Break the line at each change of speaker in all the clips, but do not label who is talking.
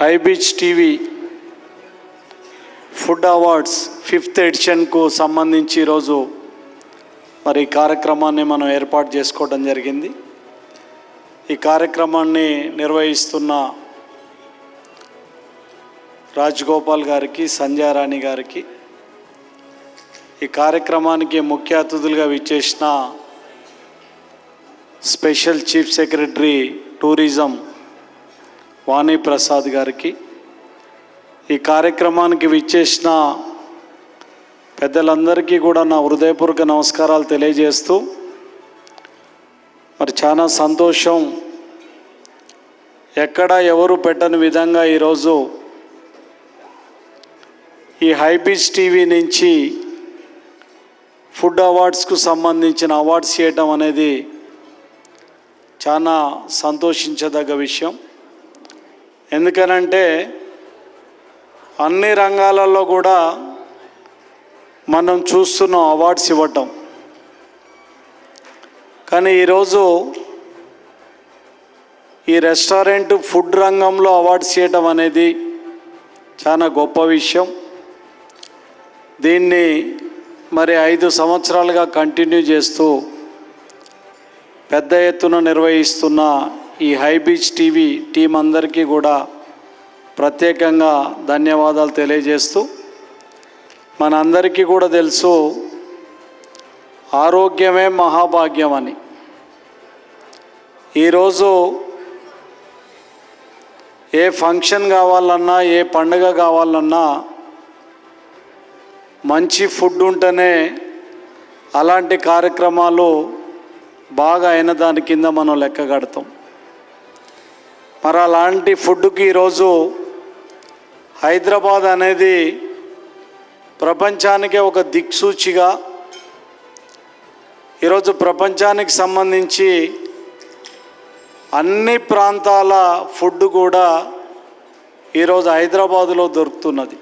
High beach TV food awards 5th ఎడిషన్కు సంబంధించి ఈరోజు మరి కార్యక్రమాన్ని మనం ఏర్పాటు చేసుకోవడం జరిగింది. ఈ కార్యక్రమాన్ని నిర్వహిస్తున్న రాజగోపాల్ గారికి, సంధ్యా రాణి గారికి, ఈ కార్యక్రమానికి ముఖ్య అతిథులుగా విచ్చేసిన స్పెషల్ చీఫ్ సెక్రటరీ టూరిజం వాణి ప్రసాద్ గారికి, ఈ కార్యక్రమానికి విచ్చేసిన పెద్దలందరికీ కూడా నా హృదయపూర్వక నమస్కారాలు తెలియజేస్తూ, మరి చాలా సంతోషం, ఎక్కడ ఎవరు పెట్టని విధంగా ఈరోజు ఈ హై బీచ్ టీవీ నుంచి ఫుడ్ అవార్డ్స్కు సంబంధించిన అవార్డ్స్ చేయటం అనేది చాలా సంతోషించదగ్గ విషయం. ఎందుకనంటే అన్ని రంగాలలో కూడా మనం చూస్తున్నాం అవార్డ్స్ ఇవ్వటం, కానీ ఈరోజు ఈ రెస్టారెంట్ ఫుడ్ రంగంలో అవార్డ్స్ చేయటం అనేది చాలా గొప్ప విషయం. దీన్ని మరి 5 సంవత్సరాలుగా కంటిన్యూ చేస్తూ పెద్ద ఎత్తున నిర్వహిస్తున్న ఈ హై బీచ్ టీవీ టీం అందరికీ కూడా ప్రత్యేకంగా ధన్యవాదాలు తెలియజేస్తూ, మనందరికీ కూడా తెలుసు ఆరోగ్యమే మహాభాగ్యం అని. ఈరోజు ఏ ఫంక్షన్ కావాలన్నా, ఏ పండుగ కావాలన్నా మంచి ఫుడ్ ఉంటేనే అలాంటి కార్యక్రమాలు బాగా అయిన దాని కింద మనం లెక్క కడతాం. మరి అలాంటి ఫుడ్కి ఈరోజు హైదరాబాద్ అనేది ప్రపంచానికే ఒక దిక్సూచిగా, ఈరోజు ప్రపంచానికి సంబంధించి అన్ని ప్రాంతాల ఫుడ్ కూడా ఈరోజు హైదరాబాదులో దొరుకుతున్నది.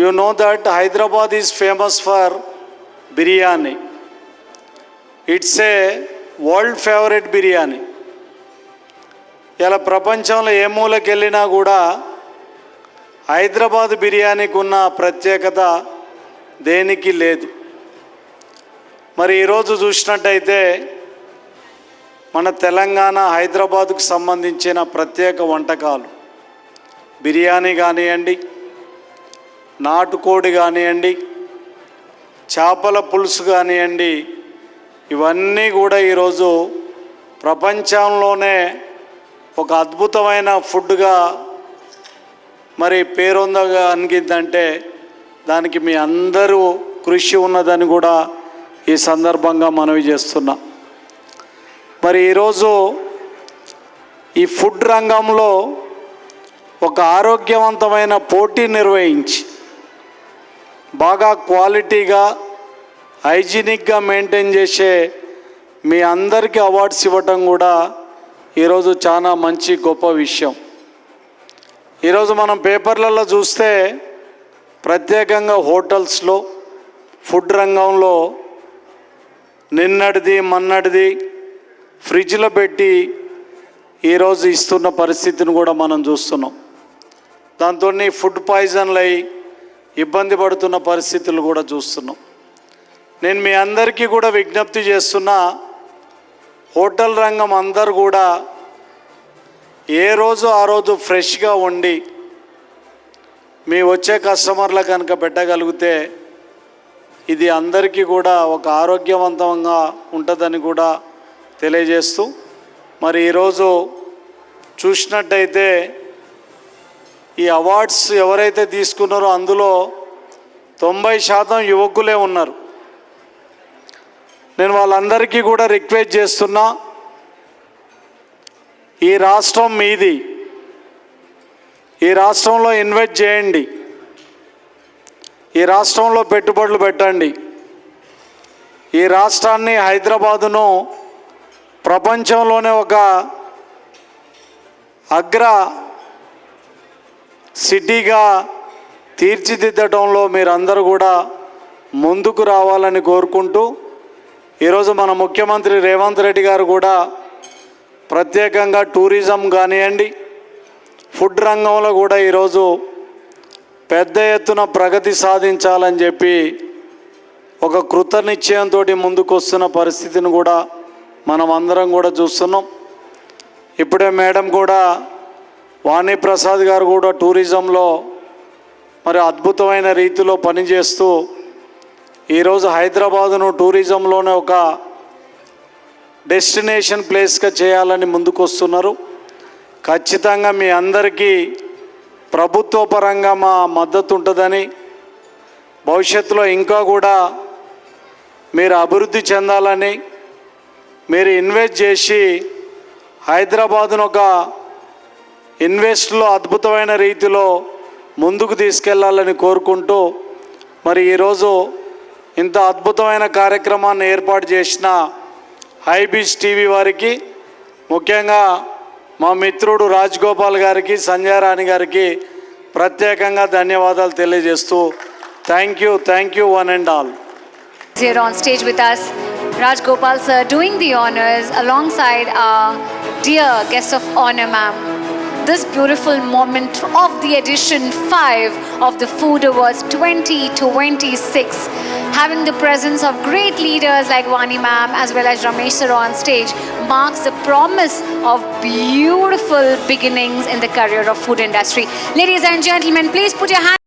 You know that Hyderabad is famous for biryani. It's a world favourite biryani. ఇలా ప్రపంచంలో ఏ మూలకి వెళ్ళినా కూడా హైదరాబాద్ బిర్యానీకి ఉన్న ప్రత్యేకత దేనికి లేదు. మరి ఈరోజు చూసినట్టయితే మన తెలంగాణ హైదరాబాద్కు సంబంధించిన ప్రత్యేక వంటకాలు, బిర్యానీ కానివ్వండి, నాటుకోడి కానివ్వండి, చేపల పులుసు కానివ్వండి, ఇవన్నీ కూడా ఈరోజు ప్రపంచంలోనే ఒక అద్భుతమైన ఫుడ్గా మరి పేరొందగా అనిగిందంటే దానికి మీ అందరూ కృషి ఉన్నదని కూడా ఈ సందర్భంగా మనవి చేస్తున్నా. మరి ఈరోజు ఈ ఫుడ్ రంగంలో ఒక ఆరోగ్యవంతమైన పోటీ నిర్వహించి బాగా క్వాలిటీగా, హైజీనిక్గా మెయింటైన్ చేసే మీ అందరికీ అవార్డ్స్ ఇవ్వటం కూడా ఈరోజు చాలా మంచి గొప్ప విషయం. ఈరోజు మనం పేపర్లలో చూస్తే ప్రత్యేకంగా హోటల్స్లో, ఫుడ్ రంగంలో నిన్నటిది మన్నటిది ఫ్రిడ్జ్లో పెట్టి ఈరోజు ఇస్తున్న పరిస్థితిని కూడా మనం చూస్తున్నాం. దాంతో ఫుడ్ పాయిజన్లు అయి ఇబ్బంది పడుతున్న పరిస్థితులు కూడా చూస్తున్నాం. నేను మీ అందరికీ కూడా విజ్ఞప్తి చేస్తున్నా, హోటల్ రంగం అందరూ కూడా ఏ రోజు ఆ రోజు ఫ్రెష్గా వండి మీ వచ్చే కస్టమర్లకు కనుక పెట్టగలిగితే ఇది అందరికీ కూడా ఒక ఆరోగ్యవంతంగా ఉంటుందని కూడా తెలియజేస్తూ, మరి ఈరోజు చూసినట్టయితే ఈ అవార్డ్స్ ఎవరైతే తీసుకున్నారో అందులో 90% యువకులే ఉన్నారు. నేను వాళ్ళందరికీ కూడా రిక్వెస్ట్ చేస్తున్నా, ఈ రాష్ట్రం మీది, ఈ రాష్ట్రంలో ఇన్వెస్ట్ చేయండి, ఈ రాష్ట్రంలో పెట్టుబడులు పెట్టండి. ఈ రాష్ట్రాన్ని, హైదరాబాదును ప్రపంచంలోనే ఒక అగ్ర సిటీగా తీర్చిదిద్దడంలో మీరందరూ కూడా ముందుకు రావాలని కోరుకుంటూ, ఈరోజు మన ముఖ్యమంత్రి రేవంత్ రెడ్డి గారు కూడా ప్రత్యేకంగా టూరిజం కానివ్వండి, ఫుడ్ రంగంలో కూడా ఈరోజు పెద్ద ఎత్తున ప్రగతి సాధించాలని చెప్పి ఒక కృత నిశ్చయంతో ముందుకు వస్తున్న పరిస్థితిని కూడా మనం అందరం కూడా చూస్తున్నాం. ఇప్పుడే మేడం కూడా వాణిప్రసాద్ గారు కూడా టూరిజంలో మరి అద్భుతమైన రీతిలో పనిచేస్తూ ఈరోజు హైదరాబాదును టూరిజంలోనే ఒక డెస్టినేషన్ ప్లేస్గా చేయాలని ముందుకు వస్తున్నారు. ఖచ్చితంగా మీ అందరికీ ప్రభుత్వ పరంగా మా మద్దతు ఉంటుందని, భవిష్యత్తులో ఇంకా కూడా మీరు అభివృద్ధి చెందాలని, మీరు ఇన్వెస్ట్ చేసి హైదరాబాదును ఒక ఇన్వెస్ట్లో అద్భుతమైన రీతిలో ముందుకు తీసుకెళ్లాలని కోరుకుంటూ మరి ఈరోజు ఇంత అద్భుతమైన కార్యక్రమాన్ని ఏర్పాటు చేసిన హైబీస్ టీవీ వారికి, ముఖ్యంగా మా మిత్రుడు రాజ్ గోపాల్ గారికి, సంజయ్ రాణి గారికి ప్రత్యేకంగా ధన్యవాదాలు తెలియజేస్తూ thank you one and all.
Here on stage with us, Raj Gopal sir doing the honors alongside our dear guest of honor ma'am. This beautiful moment of the edition 5 of the Food Awards 2026, having the presence of great leaders like Vani ma'am as well as Ramesh sir on stage, marks the promise of beautiful beginnings in the career of food industry. Ladies and gentlemen, please put your hands